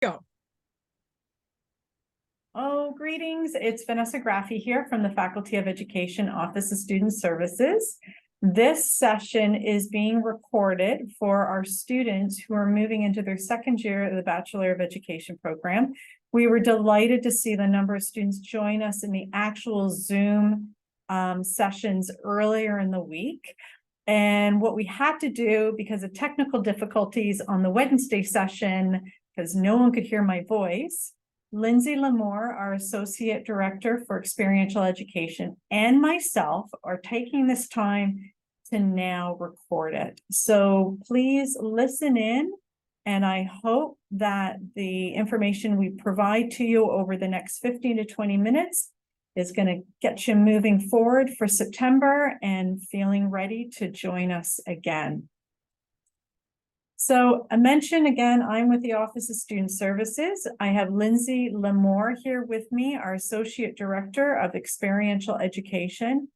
Go. Oh, greetings. It's Vanessa Graffi here from the Faculty of Education, Office of Student Services. This session is being recorded for our students who are moving into their second year of the Bachelor of Education program. We were delighted to see the number of students join us in the actual Zoom sessions earlier in the week. And what we had to do because of technical difficulties on the Wednesday session, because no one could hear my voice, Lindsay Lamore, our Associate Director for Experiential Education, and myself are taking this time to now record it. So please listen in, and I hope that the information we provide to you over the next 15 to 20 minutes is going to get you moving forward for September and feeling ready to join us again. So I mentioned again, I'm with the Office of Student Services. I have Lindsay Lamore here with me, our Associate Director of Experiential Education.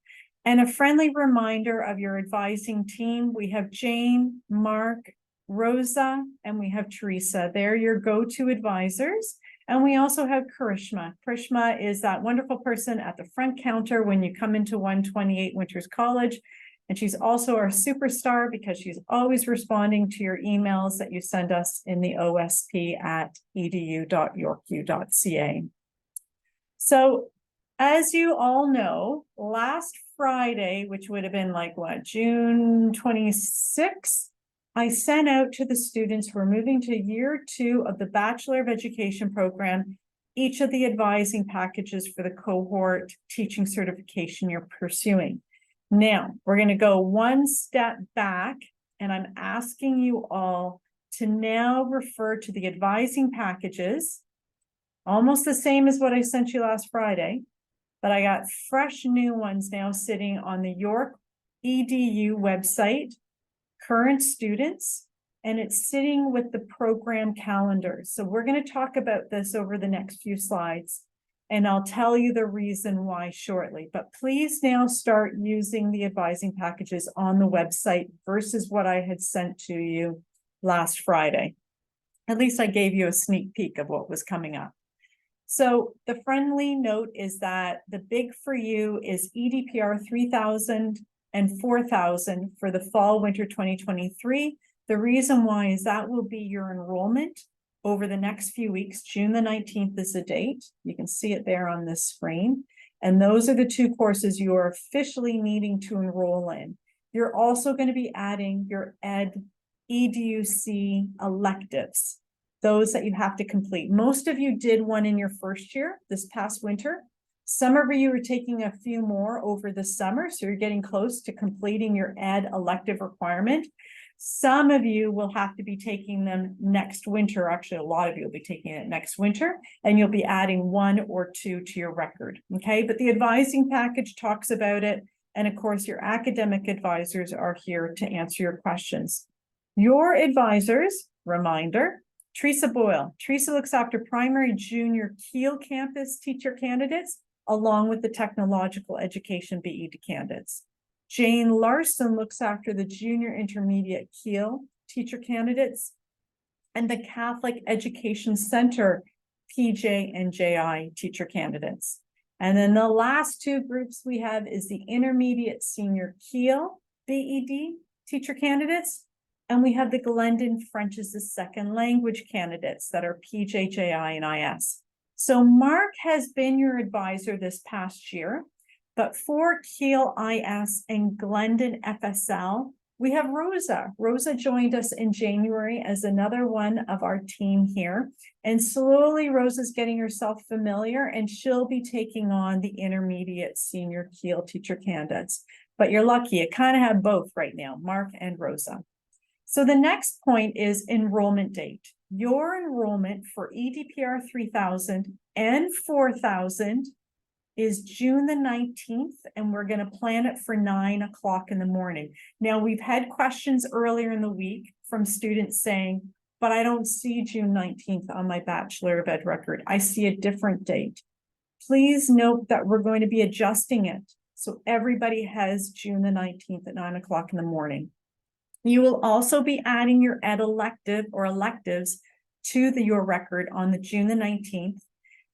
And a friendly reminder of your advising team. We have Jane, Mark, Rosa, and we have Teresa. They're your go-to advisors. And we also have Karishma. Karishma is that wonderful person at the front counter when you come into 128 Winters College. And she's also our superstar because she's always responding to your emails that you send us in the osp@edu.yorku.ca. So as you all know, last Friday, which would have been like what, June 26th, I sent out to the students who are moving to year 2 of the Bachelor of Education program, each of the advising packages for the cohort teaching certification you're pursuing. Now, we're going to go one step back, and I'm asking you all to now refer to the advising packages, almost the same as what I sent you last Friday, but I got fresh new ones now sitting on the York EDU website, current students, and it's sitting with the program calendar. So we're going to talk about this over the next few slides. And I'll tell you the reason why shortly, but please now start using the advising packages on the website versus what I had sent to you last Friday. At least I gave you a sneak peek of what was coming up. So the friendly note is that the big for you is EDPR 3000 and 4000 for the fall winter 2023. The reason why is that will be your enrollment over the next few weeks. June the 19th is the date. You can see it there on this screen. And those are the 2 courses you are officially needing to enroll in. You're also going to be adding your EDUC electives, those that you have to complete. Most of you did one in your first year this past winter. Some of you are taking a few more over the summer, so you're getting close to completing your elective requirement. Some of you will have to be taking them next winter. Actually, a lot of you will be taking it next winter, and you'll be adding 1 or 2 to your record, okay? But the advising package talks about it, and of course, your academic advisors are here to answer your questions. Your advisors, reminder, Teresa Boyle. Teresa looks after primary junior Kiel campus teacher candidates, along with the technological education BEd candidates. Jane Larson looks after the junior intermediate Kiel teacher candidates and the Catholic Education Center PJ and JI teacher candidates. And then the last 2 groups we have is the intermediate senior Kiel BEd teacher candidates, and we have the Glendon French as a second language candidates that are PJ, JI, and IS. So Mark has been your advisor this past year. But for Kiel IS and Glendon FSL, we have Rosa. Rosa joined us in January as another one of our team here. And slowly Rosa's getting herself familiar, and she'll be taking on the intermediate senior Kiel teacher candidates. But you're lucky, you kind of have both right now, Mark and Rosa. So the next point is enrollment date. Your enrollment for EDPR 3000 and 4000 is June the 19th, and we're going to plan it for 9 o'clock in the morning. Now, we've had questions earlier in the week from students saying, but I don't see June 19th on my Bachelor of Ed record. I see a different date. Please note that we're going to be adjusting it. So everybody has June the 19th at 9 o'clock in the morning. You will also be adding your ed elective or electives to your record on the June the 19th.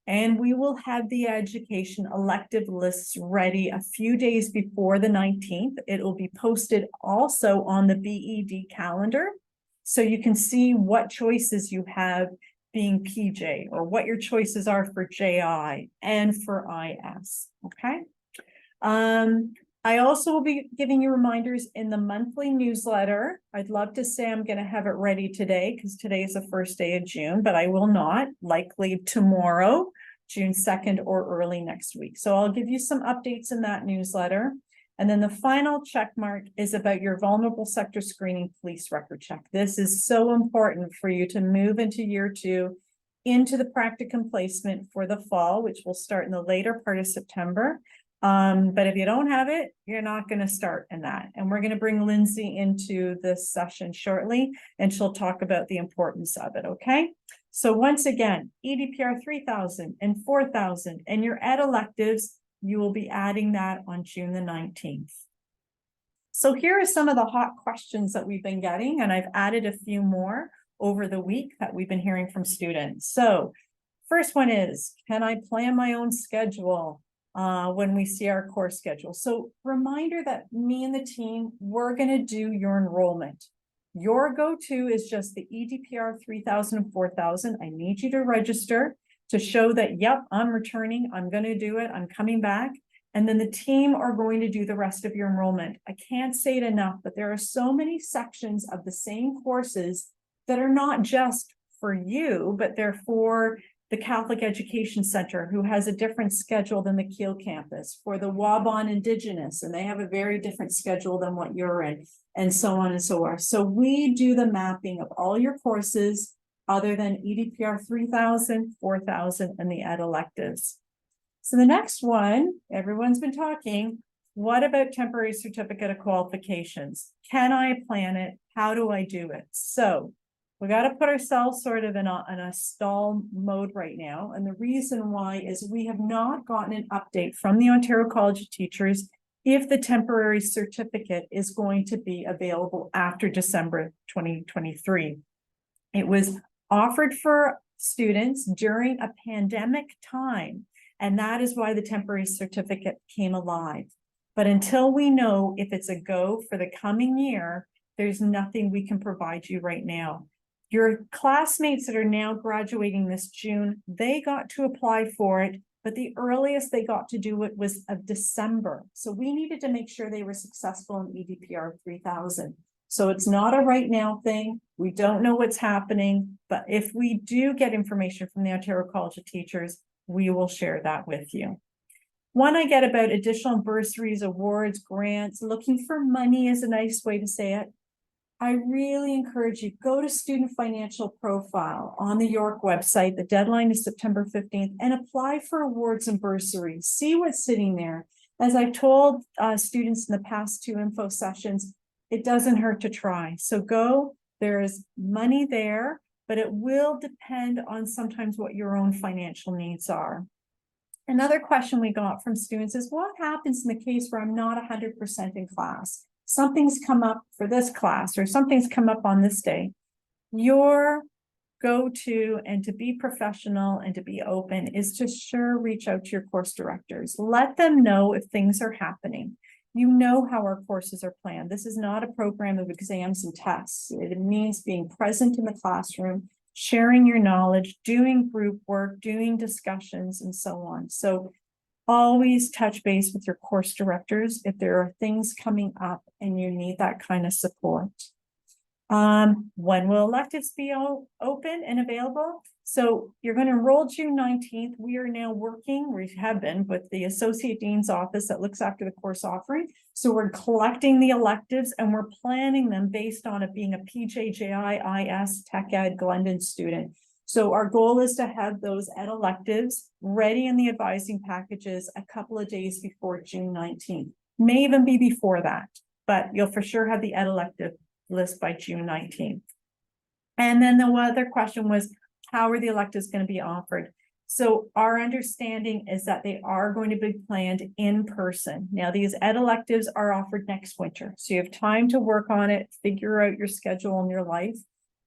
And we will have the education elective lists ready a few days before the 19th. It will be posted also on the BED calendar, so you can see what choices you have being PJ, or what your choices are for JI and for IS, okay? I also will be giving you reminders in the monthly newsletter. I'd love to say I'm going to have it ready today, because today is the first day of June, but I will not, likely tomorrow, June 2nd, or early next week. So I'll give you some updates in that newsletter. And then the final check mark is about your vulnerable sector screening police record check. This is so important for you to move into year 2, into the practicum placement for the fall, which will start in the later part of September. But if you don't have it, you're not going to start in that. And we're going to bring Lindsay into this session shortly, and she'll talk about the importance of it, okay? So once again, EDPR 3000 and 4000 and your ed electives, you will be adding that on June the 19th. So here are some of the hot questions that we've been getting, and I've added a few more over the week that we've been hearing from students. So first one is, can I plan my own schedule when we see our course schedule? So reminder that me and the team, we're going to do your enrollment. Your go-to is just the EDPR 3000 and 4000. I need you to register to show that, yep, I'm returning, I'm going to do it, I'm coming back. And then the team are going to do the rest of your enrollment. I can't say it enough, but there are so many sections of the same courses that are not just for you, but they're for the Catholic Education Center, who has a different schedule than the Kiel campus, for the Waban Indigenous, and they have a very different schedule than what you're in, and so on and so forth. So we do the mapping of all your courses other than EDPR 3000, 4000, and the ed electives. So the next one, everyone's been talking, what about temporary certificate of qualifications? Can I plan it? How do I do it? So we got to put ourselves sort of in a stall mode right now. And the reason why is we have not gotten an update from the Ontario College of Teachers if the temporary certificate is going to be available after December 2023. It was offered for students during a pandemic time, and that is why the temporary certificate came alive. But until we know if it's a go for the coming year, there's nothing we can provide you right now. Your classmates that are now graduating this June, they got to apply for it, but the earliest they got to do it was of December. So we needed to make sure they were successful in EDPR 3000. So it's not a right now thing. We don't know what's happening, but if we do get information from the Ontario College of Teachers, we will share that with you. One I get about additional bursaries, awards, grants, looking for money is a nice way to say it. I really encourage you, go to Student Financial Profile on the York website. The deadline is September 15th, and apply for awards and bursaries. See what's sitting there. As I've told students in the past 2 info sessions, it doesn't hurt to try. So go, there's money there, but it will depend on sometimes what your own financial needs are. Another question we got from students is, what happens in the case where I'm not 100% in class? Something's come up for this class, or something's come up on this day. Your go-to, and to be professional and to be open, is to reach out to your course directors. Let them know if things are happening. You know how our courses are planned. This is not a program of exams and tests. It means being present in the classroom, sharing your knowledge, doing group work, doing discussions, and so on. So always touch base with your course directors if there are things coming up and you need that kind of support. When will electives be open and available? So you're going to enroll June 19th. We are now working, we have been, with the Associate Dean's office that looks after the course offering. So we're collecting the electives and we're planning them based on it being a PJJI IS Tech Ed Glendon student. So our goal is to have those ed electives ready in the advising packages a couple of days before June 19th. May even be before that, but you'll for sure have the ed elective list by June 19th. And then the other question was, how are the electives going to be offered? So our understanding is that they are going to be planned in person. Now, these ed electives are offered next winter, so you have time to work on it, figure out your schedule and your life.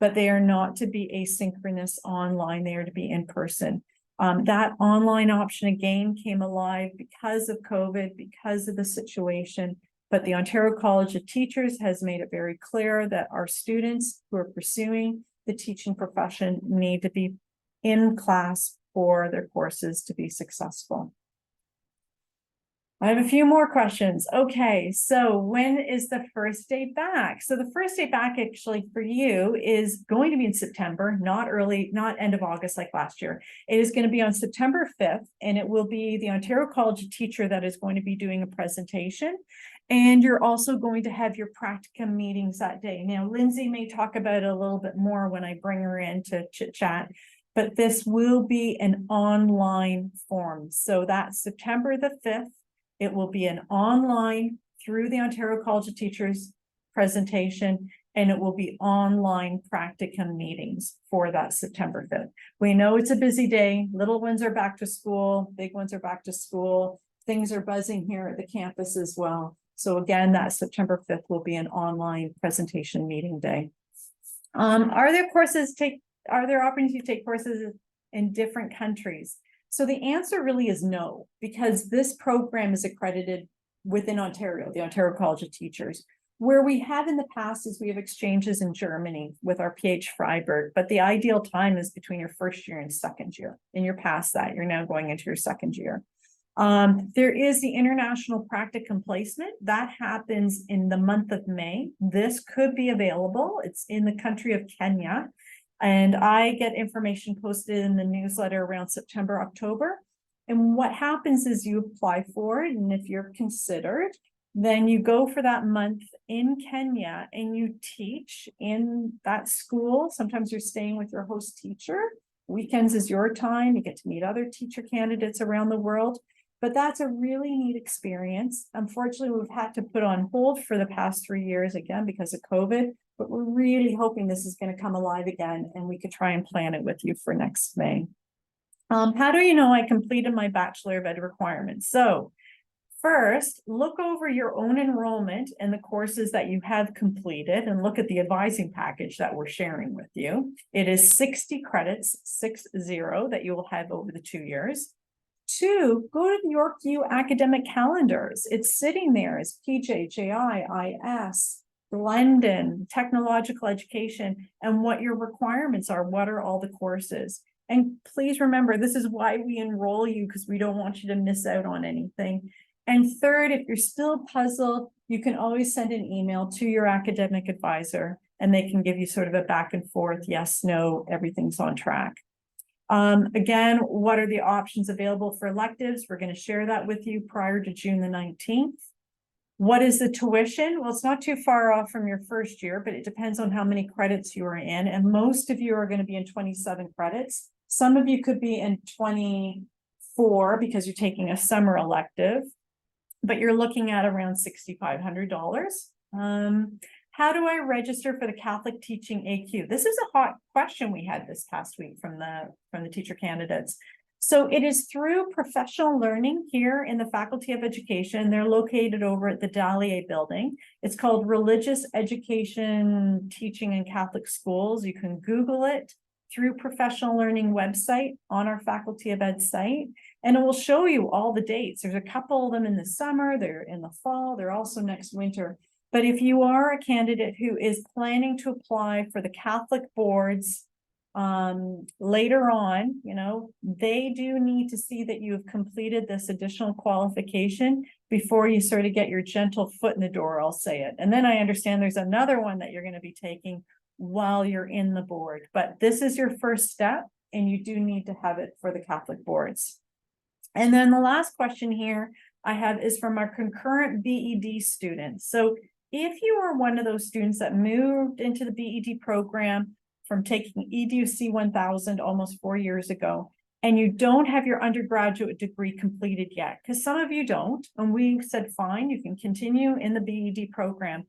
but they are not to be asynchronous online. They are to be in person. That online option again came alive because of COVID, because of the situation. But the Ontario College of Teachers has made it very clear that our students who are pursuing the teaching profession need to be in class for their courses to be successful. I have a few more questions. Okay, so when is the first day back? So the first day back actually for you is going to be in September, not end of August like last year. It is going to be on September 5th, and it will be the Ontario College of Teacher that is going to be doing a presentation. And you're also going to have your practicum meetings that day. Now, Lindsay may talk about it a little bit more when I bring her in to chit chat, but this will be an online form. So that's September the 5th. It will be an online through the Ontario College of Teachers presentation, and it will be online practicum meetings for that September 5th. We know it's a busy day. Little ones are back to school. Big ones are back to school. Things are buzzing here at the campus as well. So again, that September 5th will be an online presentation meeting day. Are there opportunities to take courses in different countries? So the answer really is no, because this program is accredited within Ontario, the Ontario College of Teachers. Where we have in the past is we have exchanges in Germany with our PH Freiburg, but the ideal time is between your first year and second year. And you're past that, you're now going into your second year. There is the international practicum placement that happens in the month of May. This could be available. It's in the country of Kenya. And I get information posted in the newsletter around September, October. And what happens is you apply for it. And if you're considered, then you go for that month in Kenya and you teach in that school. Sometimes you're staying with your host teacher. Weekends is your time. You get to meet other teacher candidates around the world. But that's a really neat experience. Unfortunately, we've had to put on hold for the past 3 years again because of COVID. But we're really hoping this is going to come alive again and we could try and plan it with you for next May. How do you know I completed my Bachelor of Ed requirements? So first, look over your own enrollment and the courses that you have completed and look at the advising package that we're sharing with you. It is 60 credits, 60, that you will have over the 2 years. 2, go to the Yorkview academic calendars. It's sitting there as PJ, JI, IS, Glendon, technological education, and what your requirements are. What are all the courses? And please remember, this is why we enroll you, because we don't want you to miss out on anything. And third, if you're still puzzled, you can always send an email to your academic advisor and they can give you sort of a back and forth, yes, no, everything's on track. Again, what are the options available for electives? We're going to share that with you prior to June the 19th. What is the tuition? Well, it's not too far off from your first year, but it depends on how many credits you are in. And most of you are going to be in 27 credits. Some of you could be in 24 because you're taking a summer elective, but you're looking at around $6,500. How do I register for the Catholic Teaching AQ? This is a hot question we had this past week from the teacher candidates. So it is through professional learning here in the Faculty of Education. They're located over at the Dallier building. It's called Religious Education Teaching in Catholic Schools. You can Google it through professional learning website on our Faculty of Ed site, and it will show you all the dates. There's a couple of them in the summer, they're in the fall, they're also next winter. But if you are a candidate who is planning to apply for the Catholic boards later on, you know, they do need to see that you have completed this additional qualification before you sort of get your gentle foot in the door, I'll say it. And then I understand there's another one that you're going to be taking while you're in the board, but this is your first step and you do need to have it for the Catholic boards. And then the last question here I have is from our concurrent BED students. So if you are one of those students that moved into the BED program from taking EDUC 1000 almost 4 years ago, and you don't have your undergraduate degree completed yet, because some of you don't, and we said, fine, you can continue in the BED program,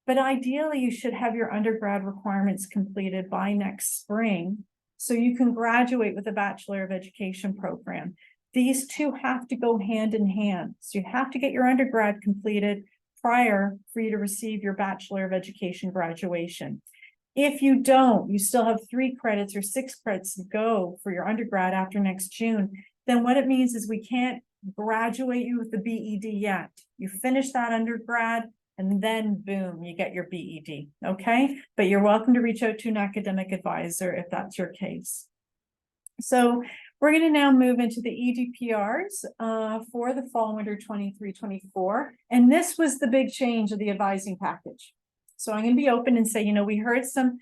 but ideally you should have your undergrad requirements completed by next spring, so you can graduate with a Bachelor of Education program. These two have to go hand in hand. So you have to get your undergrad completed prior for you to receive your Bachelor of Education graduation. If you don't, you still have 3 credits or 6 credits to go for your undergrad after next June, then what it means is we can't graduate you with the BED yet. You finish that undergrad and then boom, you get your BED, okay? But you're welcome to reach out to an academic advisor if that's your case. So we're going to now move into the EDPRs for the fall winter 23-24. And this was the big change of the advising package. So I'm going to be open and say, you know, we heard some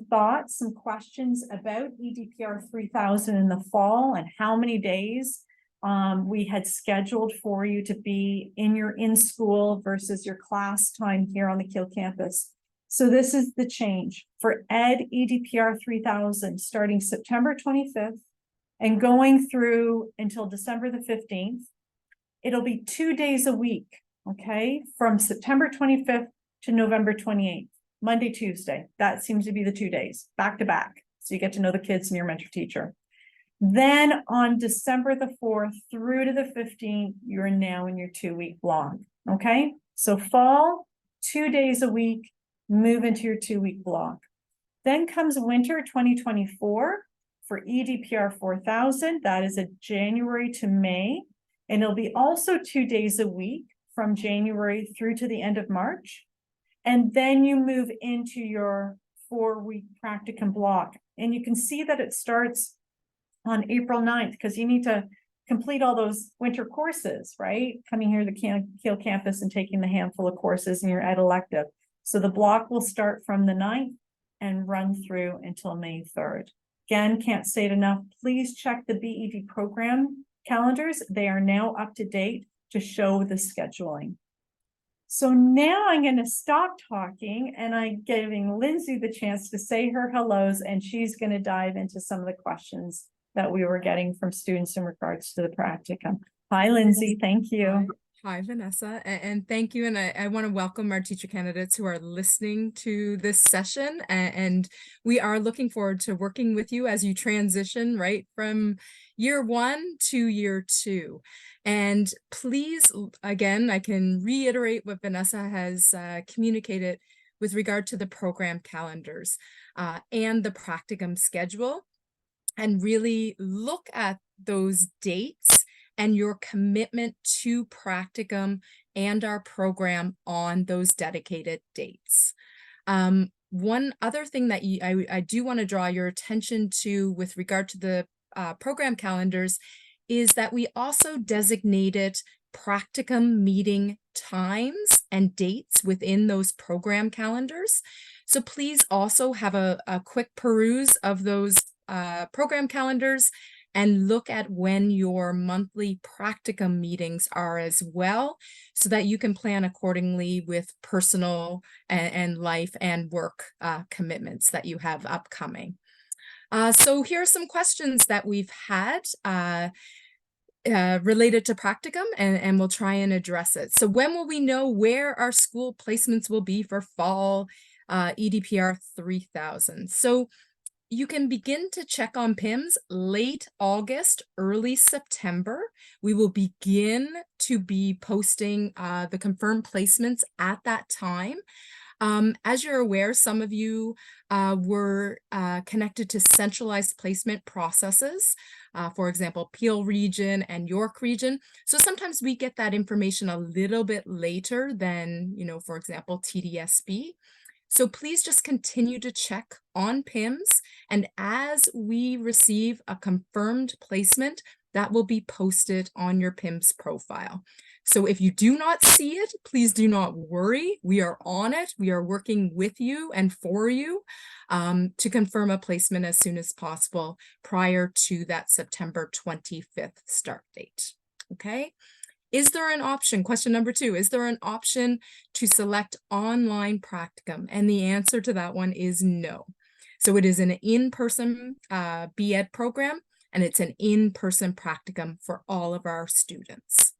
thoughts, some questions about EDPR 3000 in the fall and how many days we had scheduled for you to be in your in-school versus your class time here on the Kiel campus. So this is the change for Ed EDPR 3000 starting September 25th and going through until December the 15th. It'll be 2 days a week, okay, from September 25th to November 28th, Monday, Tuesday. That seems to be the 2 days, back to back. So you get to know the kids and your mentor teacher. Then on December the 4th through to the 15th, you're now in your 2-week block, okay? So fall, 2 days a week, move into your 2-week block. Then comes winter 2024 for EDPR 4000. That is a January to May. And it'll be also 2 days a week from January through to the end of March. And then you move into your 4-week practicum block. And you can see that it starts on April 9th because you need to complete all those winter courses, right? Coming here to the Kiel campus and taking the handful of courses in your ed elective. So the block will start from the 9th and run through until May 3rd. Again, can't say it enough. Please check the BED program calendars. They are now up to date to show the scheduling. So now I'm going to stop talking and I'm giving Lindsay the chance to say her hellos, and she's going to dive into some of the questions that we were getting from students in regards to the practicum. Hi, Lindsay. Thank you. Hi, Vanessa, and thank you. And I want to welcome our teacher candidates who are listening to this session. And we are looking forward to working with you as you transition right from year 1 to year 2. And please, again, I can reiterate what Vanessa has communicated with regard to the program calendars and the practicum schedule, and really look at those dates and your commitment to practicum and our program on those dedicated dates. One other thing that I do want to draw your attention to with regard to the program calendars is that we also designated practicum meeting times and dates within those program calendars. So please also have a quick peruse of those program calendars and look at when your monthly practicum meetings are as well, so that you can plan accordingly with personal and life and work commitments that you have upcoming. So here are some questions that we've had related to practicum, and we'll try and address it. So when will we know where our school placements will be for fall EDPR 3000? So you can begin to check on PIMS late August, early September. We will begin to be posting the confirmed placements at that time. As you're aware, some of you were connected to centralized placement processes, for example, Peel region and York region. So sometimes we get that information a little bit later than, for example, TDSB. So please just continue to check on PIMS, and as we receive a confirmed placement, that will be posted on your PIMS profile. So if you do not see it, please do not worry. We are on it. We are working with you and for you to confirm a placement as soon as possible prior to that September 25th start date. Okay. Is there an option? Question number 2, is there an option to select online practicum? And the answer to that one is no. So it is an in-person BEd program, and it's an in-person practicum for all of our students.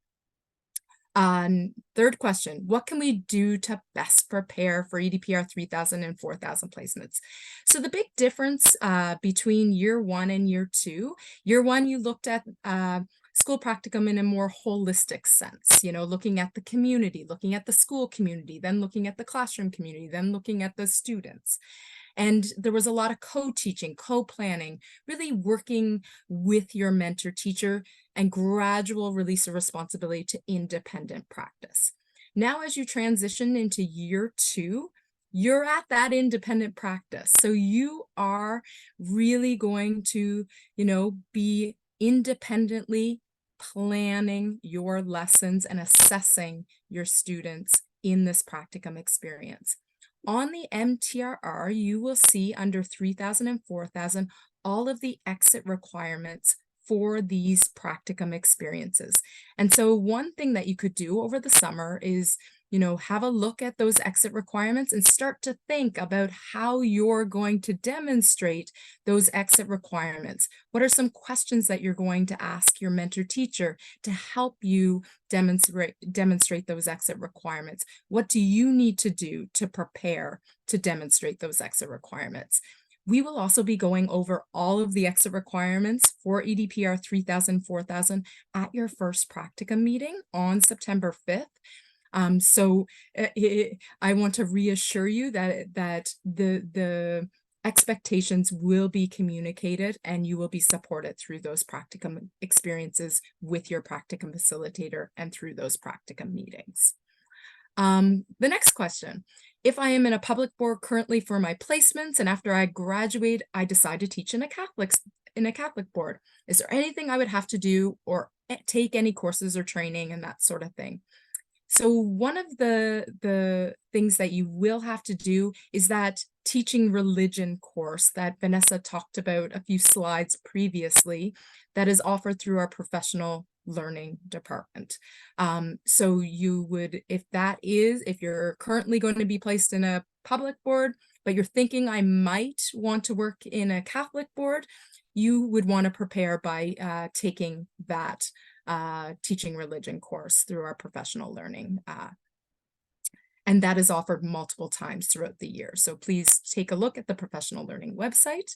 Third question, what can we do to best prepare for EDPR 3000 and 4000 placements? So the big difference between year 1 and year 2, year 1, you looked at school practicum in a more holistic sense, looking at the community, looking at the school community, then looking at the classroom community, then looking at the students. And there was a lot of co-teaching, co-planning, really working with your mentor teacher, and gradual release of responsibility to independent practice. Now, as you transition into year 2, you're at that independent practice. So you are really going to, be independently planning your lessons and assessing your students in this practicum experience. On the MTRR, you will see under 3,000 and 4,000 all of the exit requirements for these practicum experiences. And so one thing that you could do over the summer is, have a look at those exit requirements and start to think about how you're going to demonstrate those exit requirements. What are some questions that you're going to ask your mentor teacher to help you demonstrate those exit requirements? What do you need to do to prepare to demonstrate those exit requirements? We will also be going over all of the exit requirements for EDPR 3000, 4000 at your first practicum meeting on September 5th. I want to reassure you that the expectations will be communicated and you will be supported through those practicum experiences with your practicum facilitator and through those practicum meetings. The next question: if I am in a public board currently for my placements and after I graduate, I decide to teach in a Catholic board, is there anything I would have to do or take any courses or training and that sort of thing? So one of the things that you will have to do is that teaching religion course that Vanessa talked about a few slides previously, that is offered through our professional learning department. So you would, if you're currently going to be placed in a public board, but you're thinking I might want to work in a Catholic board, you would want to prepare by taking that teaching religion course through our professional learning. And that is offered multiple times throughout the year. So please take a look at the professional learning website.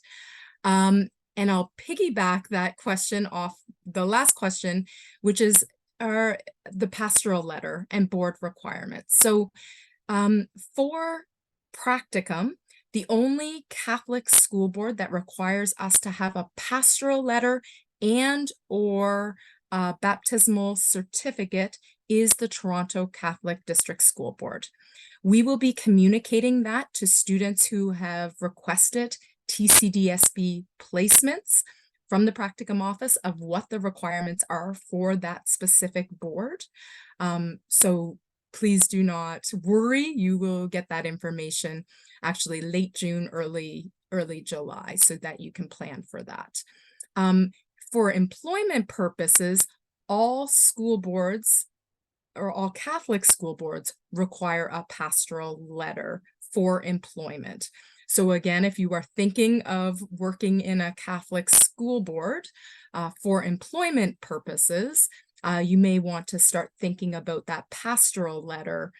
And I'll piggyback that question off the last question, which is the pastoral letter and board requirements. So for practicum, the only Catholic school board that requires us to have a pastoral letter and or baptismal certificate is the Toronto Catholic District School Board. We will be communicating that to students who have requested TCDSB placements from the practicum office of what the requirements are for that specific board. So please do not worry, you will get that information actually late June, early July, so that you can plan for that. For employment purposes, all school boards or all Catholic school boards require a pastoral letter for employment. So again, if you are thinking of working in a Catholic school board for employment purposes, you may want to start thinking about that pastoral letter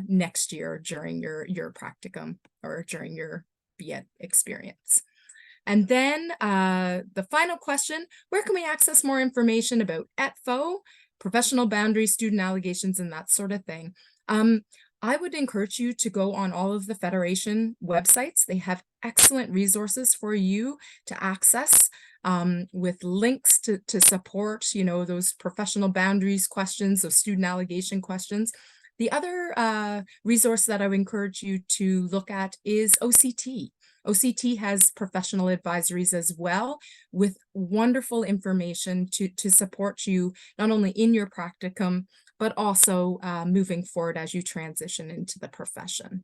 next year during your practicum or during your BEd experience. And then the final question: where can we access more information about ETFO, professional boundaries, student allegations, and that sort of thing? I would encourage you to go on all of the Federation websites. They have excellent resources for you to access with links to support, those professional boundaries questions, those student allegation questions. The other resource that I would encourage you to look at is OCT. OCT has professional advisories as well, with wonderful information to support you not only in your practicum, but also moving forward as you transition into the profession.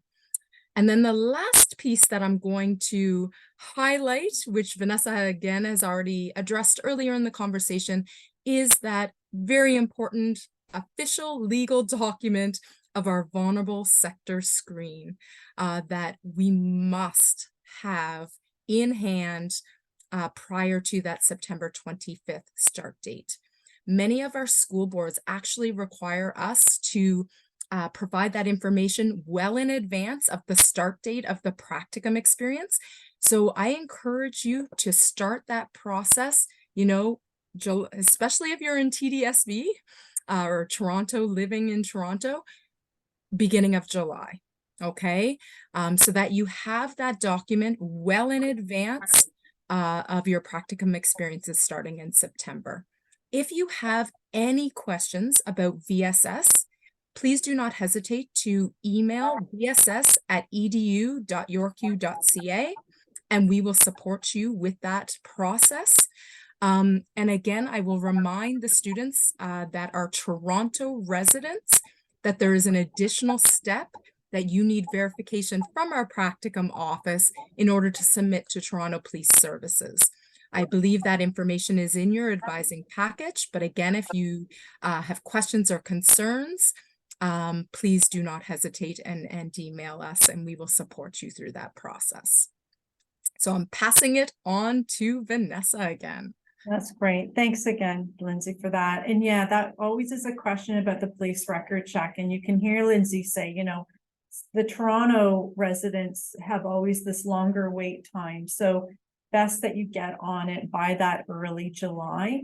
And then the last piece that I'm going to highlight, which Vanessa again has already addressed earlier in the conversation, is that very important official legal document of our vulnerable sector screen that we must have in hand prior to that September 25th start date. Many of our school boards actually require us to provide that information well in advance of the start date of the practicum experience. So I encourage you to start that process, especially if you're in TDSB or Toronto, living in Toronto, beginning of July. okay? So that you have that document well in advance of your practicum experiences starting in September. If you have any questions about VSS, please do not hesitate to email vss@edu.yorku.ca, and we will support you with that process. And again, I will remind the students that are Toronto residents that there is an additional step that you need verification from our practicum office in order to submit to Toronto Police Services. I believe that information is in your advising package, but again, if you have questions or concerns, please do not hesitate and email us, and we will support you through that process. So I'm passing it on to Vanessa again. That's great. Thanks again, Lindsay, for that. And yeah, that always is a question about the police record check. And you can hear Lindsay say, you know, the Toronto residents have always this longer wait time. So best that you get on it by that early July.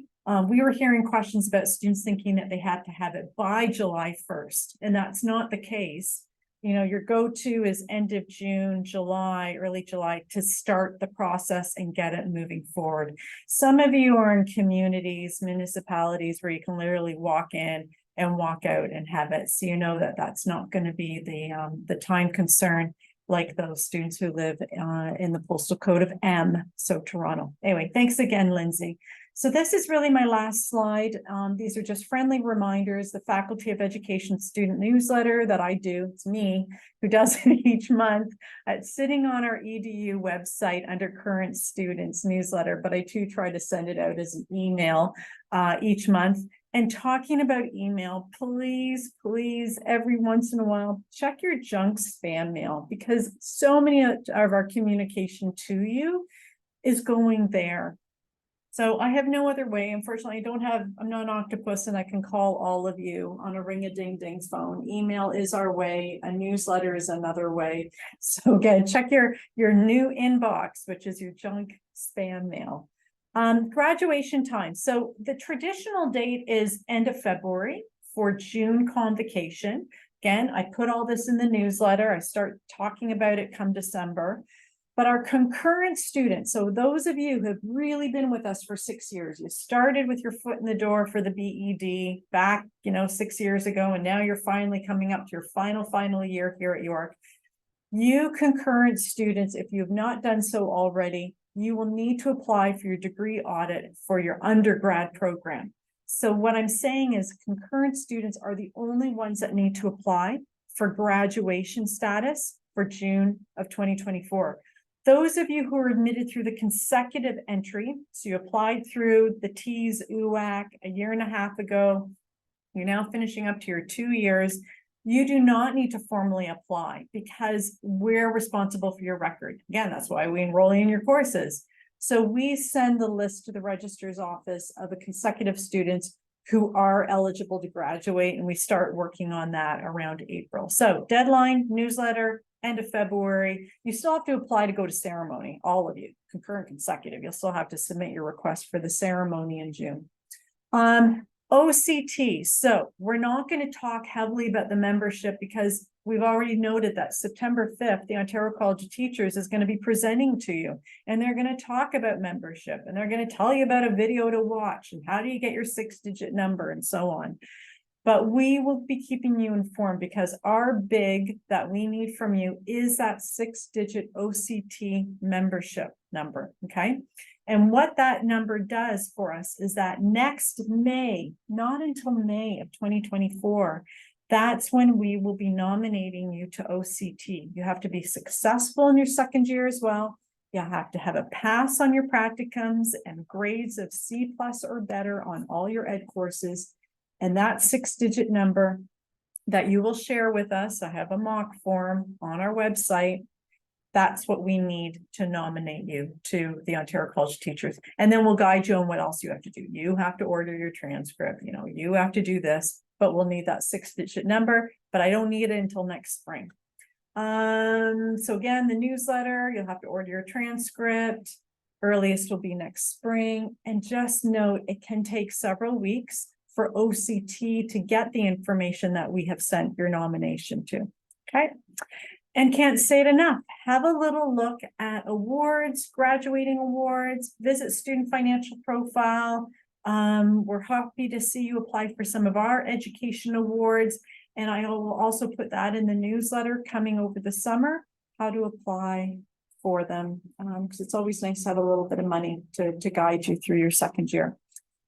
We were hearing questions about students thinking that they had to have it by July 1st, and that's not the case. You know, your go-to is end of June, July, early July to start the process and get it moving forward. Some of you are in communities, municipalities where you can literally walk in and walk out and have it. So you know that that's not going to be the time concern like those students who live in the postal code of M, so Toronto. Anyway, thanks again, Lindsay. So this is really my last slide. These are just friendly reminders. The Faculty of Education student newsletter that I do, it's me who does it each month. It's sitting on our EDU website under current students newsletter, but I too try to send it out as an email each month. And talking about email, please, every once in a while, check your junk spam mail, because so many of our communication to you is going there. So I have no other way. Unfortunately, I'm not an octopus and I can call all of you on a ring-a-ding-ding phone. Email is our way. A newsletter is another way. So again, check your new inbox, which is your junk spam mail. Graduation time. So the traditional date is end of February for June convocation. Again, I put all this in the newsletter. I start talking about it come December. But our concurrent students, so those of you who have really been with us for 6 years, you started with your foot in the door for the BED back, 6 years ago, and now you're finally coming up to your final year here at York. You concurrent students, if you have not done so already, you will need to apply for your degree audit for your undergrad program. So what I'm saying is concurrent students are the only ones that need to apply for graduation status for June of 2024. Those of you who are admitted through the consecutive entry, so you applied through the T's UAC a year and a half ago, you're now finishing up to your 2 years, you do not need to formally apply because we're responsible for your record. Again, that's why we enroll you in your courses. So we send the list to the registrar's office of the consecutive students who are eligible to graduate, and we start working on that around April. So deadline, newsletter, end of February. You still have to apply to go to ceremony, all of you, concurrent, consecutive. You'll still have to submit your request for the ceremony in June. OCT. So we're not going to talk heavily about the membership because we've already noted that September 5th, the Ontario College of Teachers is going to be presenting to you, and they're going to talk about membership, and they're going to tell you about a video to watch and how do you get your 6-digit number and so on. But we will be keeping you informed because our big that we need from you is that 6-digit OCT membership number, okay? And what that number does for us is that next May, not until May of 2024, that's when we will be nominating you to OCT. You have to be successful in your second year as well. You have to have a pass on your practicums and grades of C+ or better on all your ed courses. And that 6-digit number that you will share with us, I have a mock form on our website. That's what we need to nominate you to the Ontario College of Teachers. And then we'll guide you on what else you have to do. You have to order your transcript, you have to do this, but we'll need that 6-digit number, but I don't need it until next spring. So again, the newsletter, you'll have to order your transcript. Earliest will be next spring. And just note, it can take several weeks for OCT to get the information that we have sent your nomination to. Okay. And can't say it enough. Have a little look at awards, graduating awards, visit student financial profile. We're happy to see you apply for some of our education awards. And I will also put that in the newsletter coming over the summer, how to apply for them. Because it's always nice to have a little bit of money to guide you through your second year.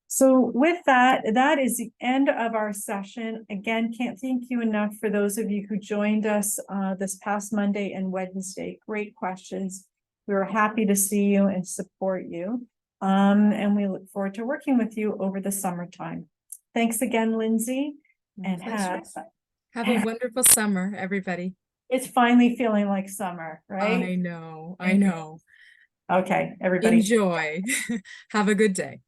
So with that, that is the end of our session. Again, can't thank you enough for those of you who joined us this past Monday and Wednesday. Great questions. We were happy to see you and support you. And we look forward to working with you over the summertime. Thanks again, Lindsay. And Have a wonderful summer, everybody. it's finally feeling like summer, right? I know. Okay, everybody. Enjoy. Have a good day.